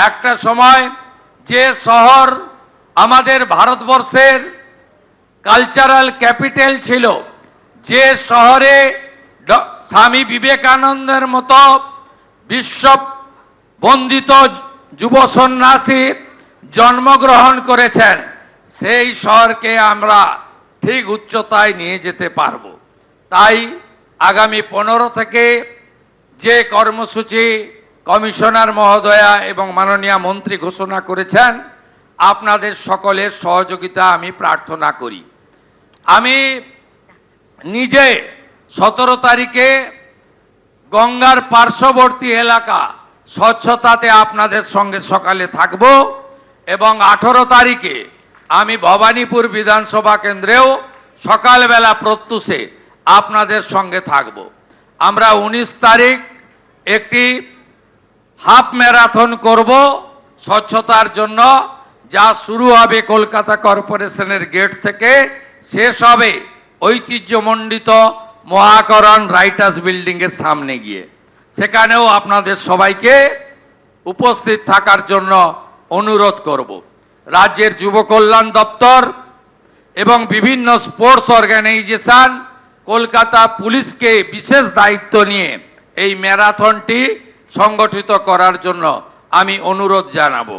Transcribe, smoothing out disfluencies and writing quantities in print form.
একটা সময় যে শহর আমাদের ভারতবর্ষের কালচারাল ক্যাপিটাল ছিল, যে শহরে স্বামী বিবেকানন্দের মতো বিশ্ব বন্দিত যুব সন্ন্যাসী জন্মগ্রহণ করেছেন, সেই শহরকে আমরা ঠিক উচ্চতায় নিয়ে যেতে পারব। তাই আগামী 15 থেকে যে কর্মসূচি কমিশনার মহোদয়া এবং মাননীয় মন্ত্রী ঘোষণা করেছেন, আপনাদের সকলের সহযোগিতা আমি প্রার্থনা করি। আমি নিজে 17 তারিখে গঙ্গার পার্শ্ববর্তী এলাকা স্বচ্ছতাতে আপনাদের সঙ্গে সকালে থাকব এবং 18 তারিখে আমি ভবানীপুর বিধানসভা কেন্দ্রেও সকালবেলা প্রত্যুষে আপনাদের সঙ্গে থাকব। আমরা 19 তারিখ একটি হাফ ম্যারাথন করব স্বচ্ছতার জন্য, যা শুরু হবে কলকাতা কর্পোরেশনের গেট থেকে, শেষ হবে ঐতিহ্যমণ্ডিত মহাকরণ রাইটার্স বিল্ডিং এর সামনে গিয়ে। সেখানেও আপনাদের সবাইকে উপস্থিত থাকার জন্য অনুরোধ করব। রাজ্যের যুব কল্যাণ দপ্তর এবং বিভিন্ন স্পোর্টস অর্গানাইজেশন কলকাতা পুলিশকে বিশেষ দায়িত্ব নিয়ে এই ম্যারাথনটি সংগঠিত করার জন্য আমি অনুরোধ জানাবো।